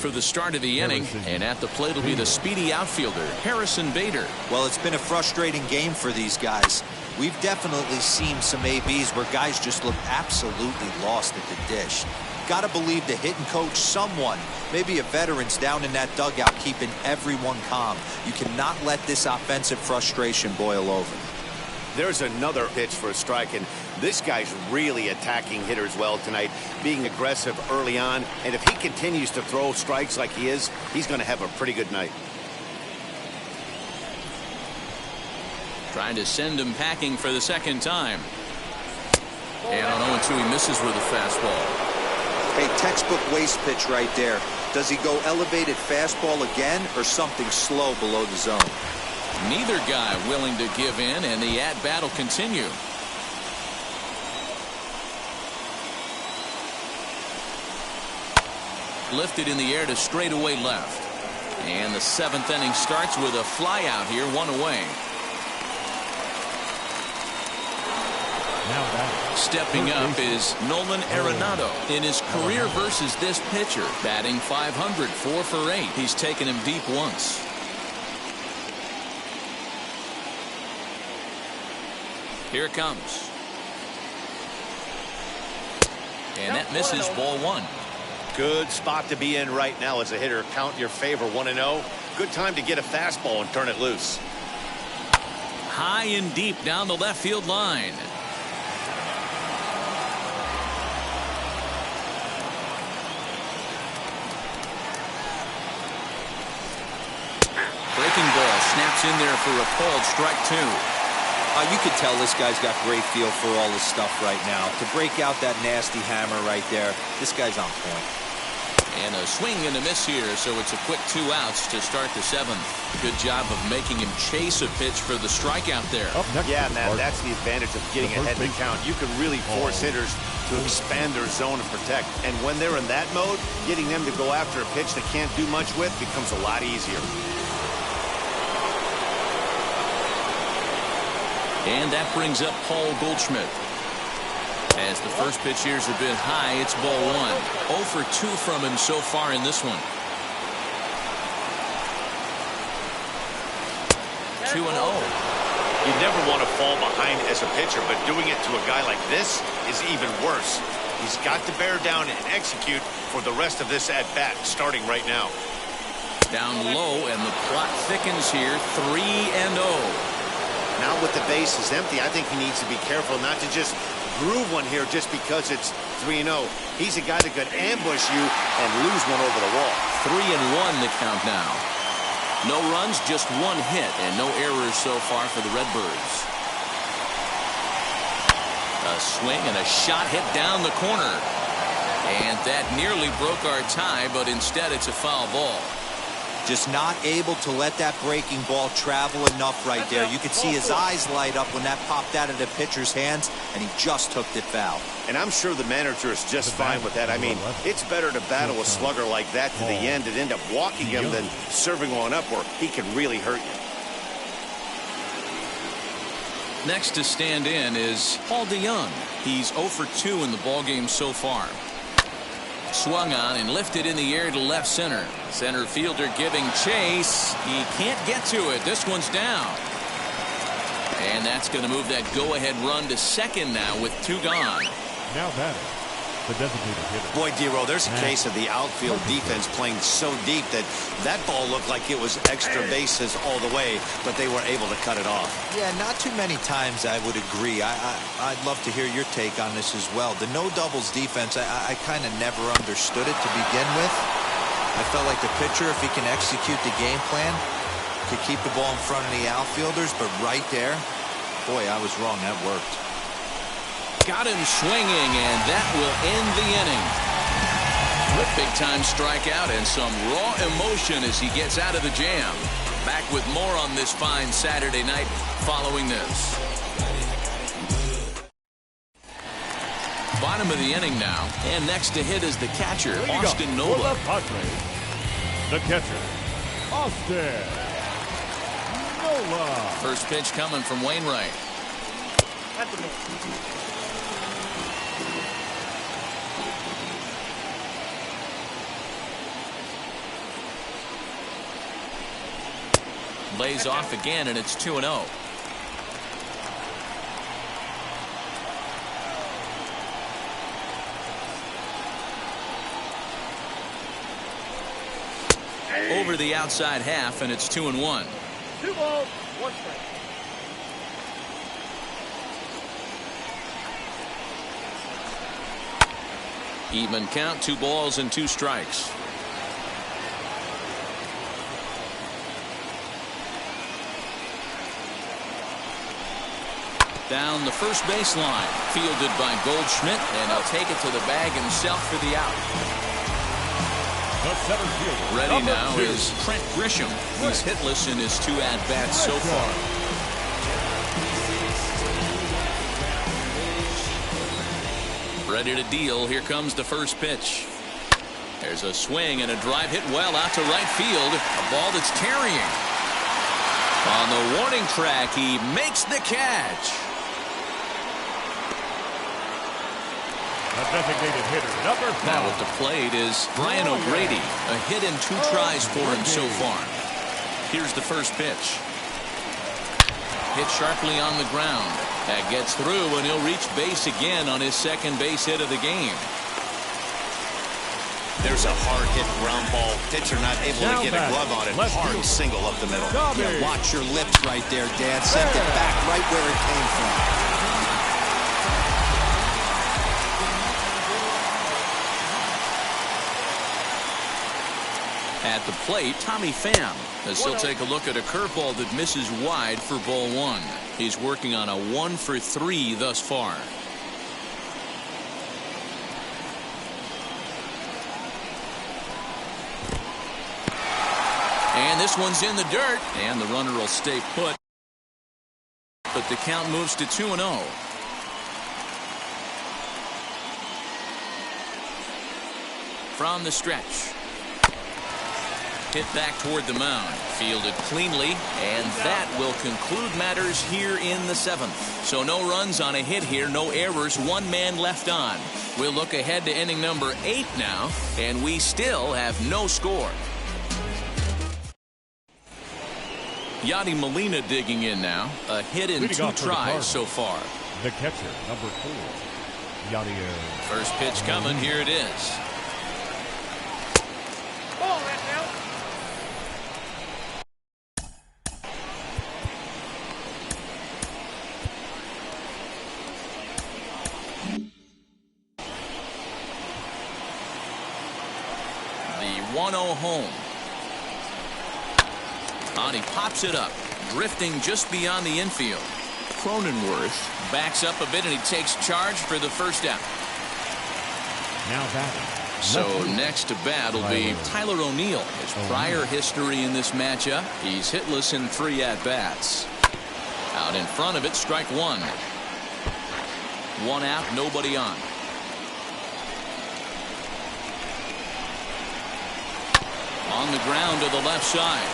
for the start of the inning, and at the plate will be the speedy outfielder, Harrison Bader. Well, it's been a frustrating game for these guys. We've definitely seen some ABs where guys just look absolutely lost at the dish. Gotta believe the hitting coach, someone, maybe a veteran's down in that dugout keeping everyone calm. You cannot let this offensive frustration boil over. There's another pitch for a strike, and this guy's really attacking hitters well tonight, being aggressive early on, and if he continues to throw strikes like he is, he's going to have a pretty good night. Trying to send him packing for the second time. And on 0-2, he misses with a fastball. Hey, textbook waste pitch right there. Does he go elevated fastball again or something slow below the zone? Neither guy willing to give in, and the at-bat will continue. Lifted in the air to straightaway left. And the seventh inning starts with a fly out here, one away. Stepping up is Nolan Arenado in his career versus this pitcher, batting .500, 4 for 8. He's taken him deep once. Here it comes. And that misses, ball 1. Good spot to be in right now as a hitter. Count your favor, 1-0. Good time to get a fastball and turn it loose. High and deep down the left field line. Breaking ball snaps in there for a called strike 2. You could tell this guy's got great feel for all this stuff right now. To break out that nasty hammer right there, this guy's on point. And a swing and a miss here, so it's a quick 2 outs to start the 7th. Good job of making him chase a pitch for the strikeout there. Yeah, Matt, that's the advantage of getting ahead in the count. You can really force hitters to expand their zone and protect. And when they're in that mode, getting them to go after a pitch they can't do much with becomes a lot easier. And that brings up Paul Goldschmidt. As the first pitch here's a bit high, it's ball 1. 0 for 2 from him so far in this one. 2-0. You never want to fall behind as a pitcher, but doing it to a guy like this is even worse. He's got to bear down and execute for the rest of this at-bat, starting right now. Down low, and the plot thickens here. 3-0. Now with the base is empty, I think he needs to be careful not to just groove one here just because it's 3-0. He's a guy that could ambush you and lose one over the wall. 3-1 the count now. No runs, just 1 hit, and no errors so far for the Redbirds. A swing and a shot hit down the corner. And that nearly broke our tie, but instead it's a foul ball. Just not able to let that breaking ball travel enough right there. You could see his eyes light up when that popped out of the pitcher's hands, and he just hooked it foul. And I'm sure the manager is just fine with that. I mean, it's better to battle a slugger like that to the end and end up walking him than serving one up where he can really hurt you. Next to stand in is Paul DeYoung. He's 0 for 2 in the ballgame so far. Swung on and lifted in the air to left center. Center fielder giving chase. He can't get to it. This one's down. And that's going to move that go-ahead run to second now with 2 gone. Now batting, the designated hitter. Boy, Dero, there's a case of the outfield defense playing so deep that that ball looked like it was extra bases all the way, but they were able to cut it off. Yeah, not too many times I would agree. I'd love to hear your take on this as well. The no doubles defense, I kind of never understood it to begin with. I felt like the pitcher, if he can execute the game plan, could keep the ball in front of the outfielders, but right there, boy, I was wrong. That worked. Got him swinging, and that will end the inning. A big-time strikeout and some raw emotion as he gets out of the jam. Back with more on this fine Saturday night following this. Bottom of the inning now, and next to hit is the catcher, Austin Nola. For the Padres, the catcher, Austin Nola. First pitch coming from Wainwright. Lays off again, and it's 2-0. Over the outside half, and it's 2-1. 2 balls, 1 strike. Even count, 2 balls and 2 strikes. Down the first baseline, fielded by Goldschmidt, and he'll take it to the bag himself for the out. The center fielder, Ready now 2. is Trent Grisham. He's hitless in his 2 at-bats so far. Ready to deal. Here comes the first pitch. There's a swing and a drive hit well out to right field. A ball that's carrying. On the warning track, he makes the catch. The designated hitter, number 5. Now at the plate is Brian O'Grady. A hit and 2 tries for him so far. Here's the first pitch. Hit sharply on the ground. That gets through, and he'll reach base again on his second base hit of the game. There's a hard hit ground ball. Pitcher not able to get a glove on it. Hard single up the middle. Yeah, watch your lips right there, Dad. Sent it back right where it came from. At the plate, Tommy Pham, as he'll take a look at a curveball that misses wide for ball 1. He's working on a 1 for 3 thus far. And this one's in the dirt, and the runner will stay put. But the count moves to 2-0. From the stretch. Hit back toward the mound. Fielded cleanly, and that will conclude matters here in the 7th. So no runs on a hit here, no errors, 1 man left on. We'll look ahead to inning number 8 now, and we still have no score. Yadi Molina digging in now. A hit in 2 tries so far. The catcher, number 4, Yadi. First pitch coming. Here it is. The 1-0 home. He pops it up, drifting just beyond the infield. Cronenworth backs up a bit, and he takes charge for the first out. Now batting. So next to bat will be Tyler O'Neill. His prior history in this matchup, he's hitless in 3 at-bats. Out in front of it, strike 1. 1 out, nobody on. On the ground to the left side.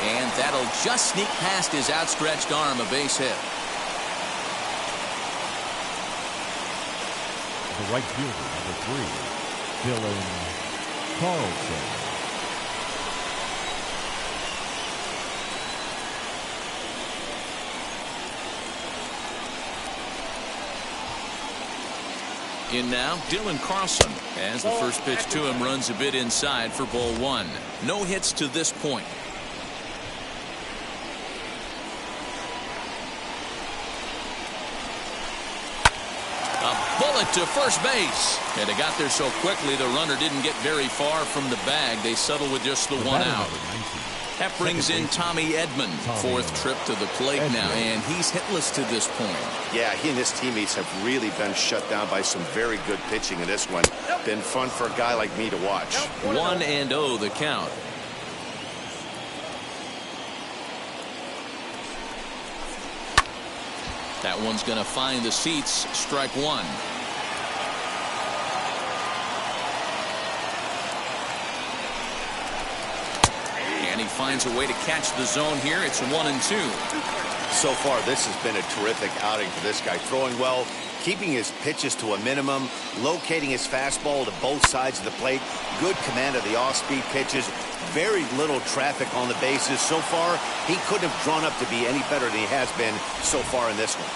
And that'll just sneak past his outstretched arm, a base hit. The right fielder, number 3, Dylan Carlson. In now, Dylan Carlson, as the first pitch to him runs a bit inside for ball 1. No hits to this point. Bullet to first base, and it got there so quickly the runner didn't get very far from the bag. They settle with just the 1 out. That brings in Tommy Edman, 4th trip to the plate now, and he's hitless to this point. Yeah, he and his teammates have really been shut down by some very good pitching in this one. Been fun for a guy like me to watch. 1-0 the count. That one's going to find the seats. Strike 1. And he finds a way to catch the zone here. It's 1-2. So far, this has been a terrific outing for this guy. Throwing well, keeping his pitches to a minimum, locating his fastball to both sides of the plate, good command of the off-speed pitches, very little traffic on the bases. So far, he couldn't have drawn up to be any better than he has been so far in this one.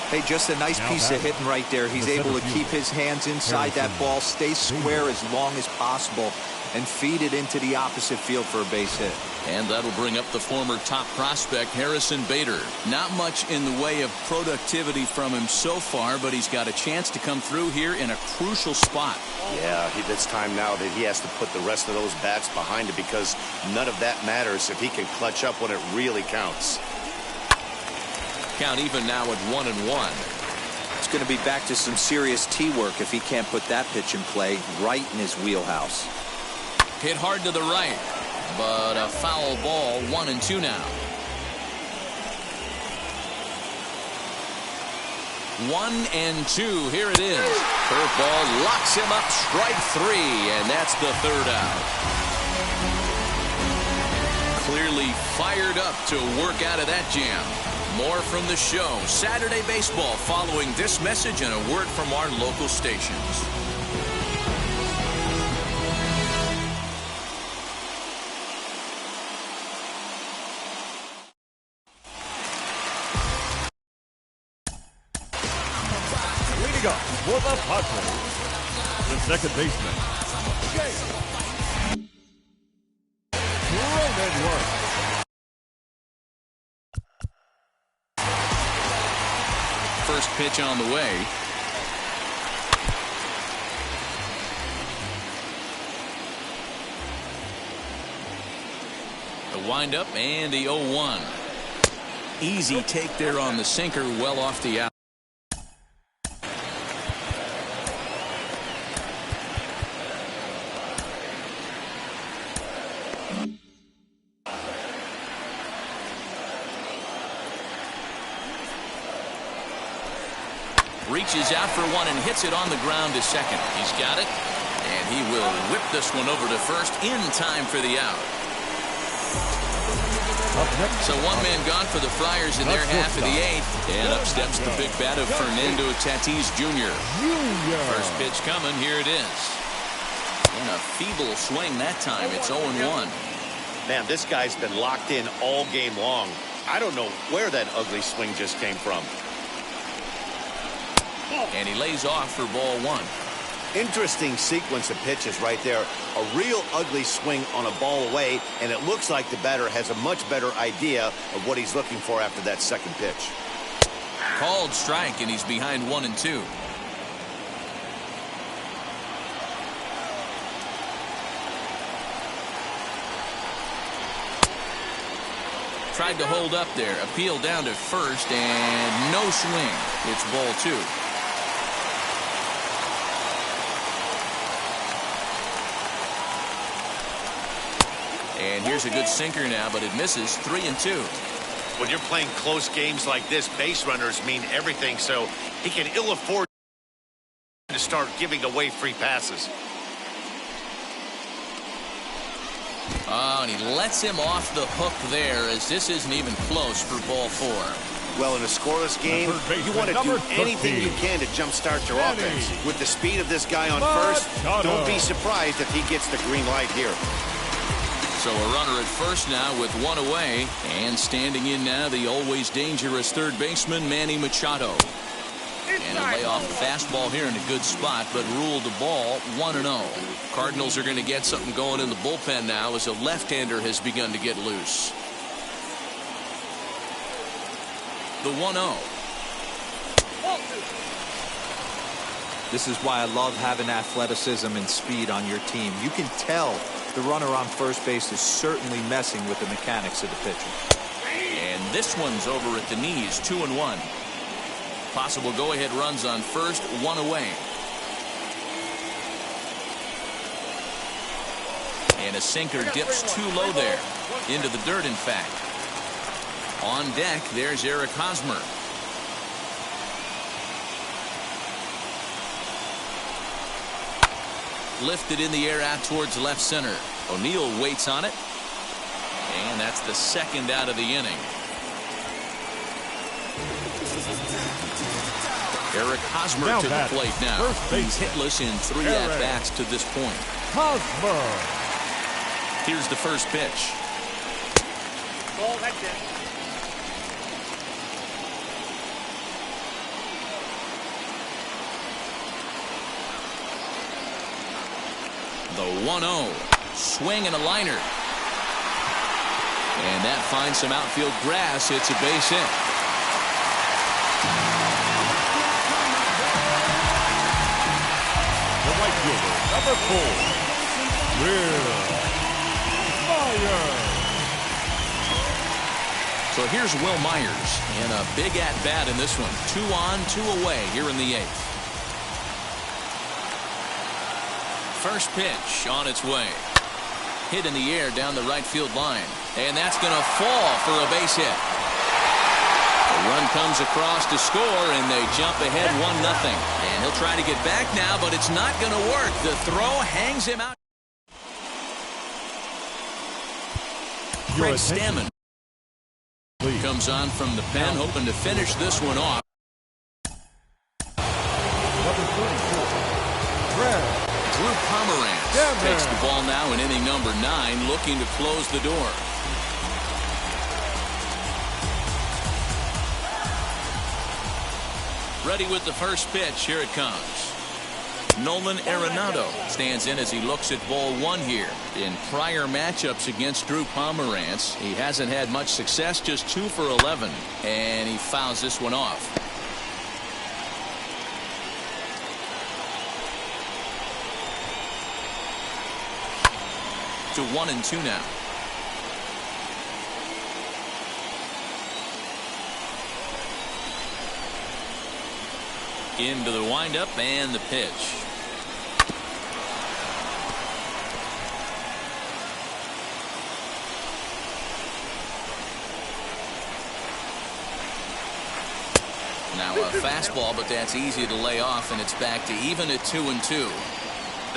Hey, just a nice piece of hitting right there. He's able to keep his hands inside that ball, stay square as long as possible, and feed it into the opposite field for a base hit. And that'll bring up the former top prospect, Harrison Bader. Not much in the way of productivity from him so far, but he's got a chance to come through here in a crucial spot. Yeah, it's time now that he has to put the rest of those bats behind it, because none of that matters if he can clutch up when it really counts. Count even now at 1-1. It's going to be back to some serious tee work if he can't put that pitch in play right in his wheelhouse. Hit hard to the right, but a foul ball. 1-2 now. 1-2. Here it is. Curveball locks him up. Strike 3, and that's the third out. Clearly fired up to work out of that jam. More from the show. Saturday Baseball following this message and a word from our local stations. Leading up for the Padres, the second baseman, Cronenworth. First pitch on the way. The windup and the 0-1. Easy take there on the sinker, well off the out. Reaches out for one and hits it on the ground to second. He's got it, and he will whip this one over to first in time for the out. So one man gone for the Friars in their half of the eighth, and up steps the big bat of Fernando Tatis Jr. First pitch coming, here it is. And a feeble swing that time. It's 0-1. Man, this guy's been locked in all game long. I don't know where that ugly swing just came from. And he lays off for ball 1. Interesting sequence of pitches right there. A real ugly swing on a ball away, and it looks like the batter has a much better idea of what he's looking for after that second pitch. Called strike, and he's behind 1-2. Tried to hold up there. Appeal down to first, and no swing. It's ball 2. And here's a good sinker now, but it misses. 3-2. When you're playing close games like this, base runners mean everything, so he can ill afford to start giving away free passes. Oh, and he lets him off the hook there, as this isn't even close for ball 4. Well, in a scoreless game, you want to do anything you can to jumpstart your offense. With the speed of this guy on first, don't be surprised if he gets the green light here. So a runner at first now with one away, and standing in now the always dangerous third baseman Manny Machado. And a lay off a fastball here in a good spot, but ruled the ball 1-0. Cardinals are going to get something going in the bullpen now as a left-hander has begun to get loose. The 1-0. This is why I love having athleticism and speed on your team. You can tell the runner on first base is certainly messing with the mechanics of the pitcher. And this one's over at the knees. 2-1. Possible go-ahead runs on first, one away. And a sinker dips too low there. Into the dirt, in fact. On deck, there's Eric Hosmer. Lifted in the air out towards left center. O'Neill waits on it. And that's the second out of the inning. Eric Hosmer Now to the batting, plate now. first He's baseman, hitless in 3 Eric at-bats to this point. Hosmer. Here's the first pitch. Ball, that's it. The 1-0. Swing and a liner. And that finds some outfield grass. It's a base hit. The right fielder, number 4, Will Myers. So here's Will Myers in a big at-bat in this one. 2 on, 2 away here in the 8th. First pitch on its way. Hit in the air down the right field line. And that's going to fall for a base hit. The run comes across to score, and they jump ahead 1-0. And he'll try to get back now, but it's not going to work. The throw hangs him out. Craig Stammen comes on from the pen, hoping to finish this one off. Number 34, Red. Drew Pomeranz takes the ball now in inning number 9, looking to close the door. Ready with the first pitch. Here it comes. Nolan Arenado stands in as he looks at ball 1 here. In prior matchups against Drew Pomeranz, he hasn't had much success, just 2 for 11, and he fouls this one off. To 1-2 now. Into the windup and the pitch. Now a fastball, but that's easy to lay off, and it's back to even at 2-2.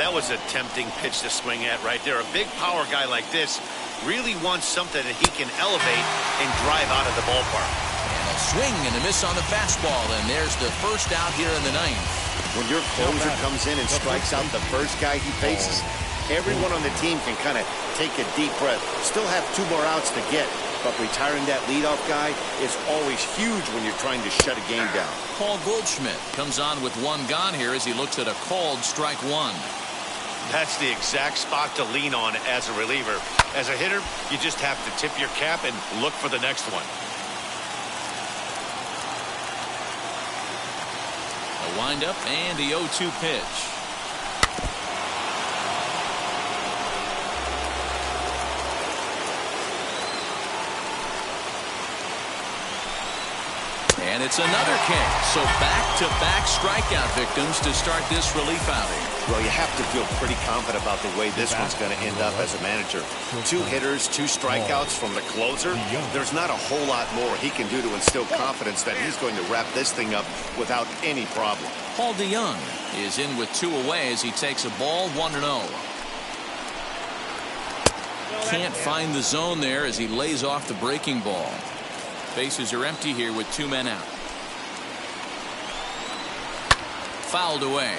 That was a tempting pitch to swing at right there. A big power guy like this really wants something that he can elevate and drive out of the ballpark. And a swing and a miss on the fastball, and there's the first out here in the 9th. When your closer comes in and strikes out the first guy he faces, everyone on the team can kind of take a deep breath. Still have 2 more outs to get, but retiring that leadoff guy is always huge when you're trying to shut a game down. Paul Goldschmidt comes on with 1 gone here as he looks at a called strike 1. That's the exact spot to lean on as a reliever. As a hitter, you just have to tip your cap and look for the next one. A windup and the 0-2 pitch. And it's another K. So back-to-back strikeout victims to start this relief outing. Well, you have to feel pretty confident about the way this one's going to end up as a manager. 2 hitters, 2 strikeouts from the closer. There's not a whole lot more he can do to instill confidence that he's going to wrap this thing up without any problem. Paul DeYoung is in with 2 away as he takes a ball 1-0. Can't find the zone there as he lays off the breaking ball. Bases are empty here with 2 men out. Fouled away.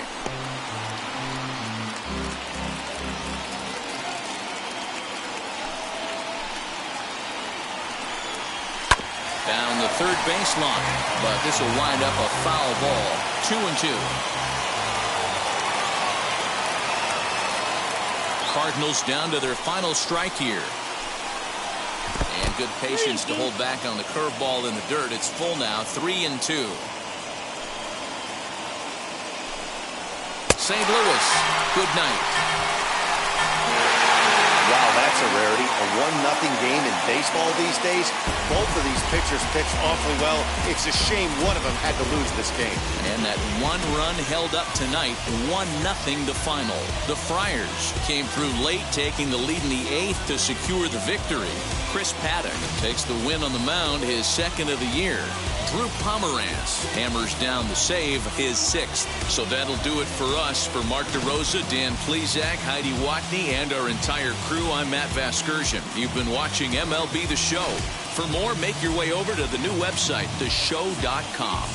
Down the third baseline, but this will wind up a foul ball. 2-2. Cardinals down to their final strike here. And good patience to hold back on the curveball in the dirt. It's full now, 3-2. St. Louis, good night. Wow, that's a rarity. A 1-0 game in baseball these days. Both of these pitchers pitched awfully well. It's a shame one of them had to lose this game. And that 1 run held up tonight, 1-0 the final. The Friars came through late, taking the lead in the 8th to secure the victory. Chris Paddock takes the win on the mound, his 2nd of the year. Drew Pomeranz hammers down the save, his 6th. So that'll do it for us. For Mark DeRosa, Dan Plezak, Heidi Watney, and our entire crew, I'm Matt Vasgersian. You've been watching MLB The Show. For more, make your way over to the new website, theshow.com.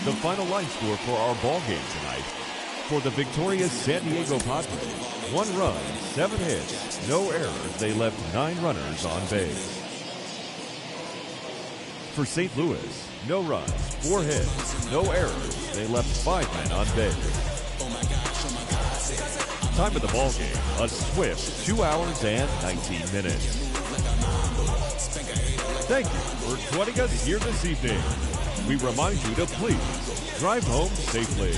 The final line score for our ball game tonight. For the victorious San Diego Padres, 1 run, 7 hits, no errors. They left 9 runners on base. For St. Louis, no runs, 4 hits, no errors. They left 5 men on base. Time of the ball game, a swift 2 hours and 19 minutes. Thank you for joining us here this evening. We remind you to please drive home safely.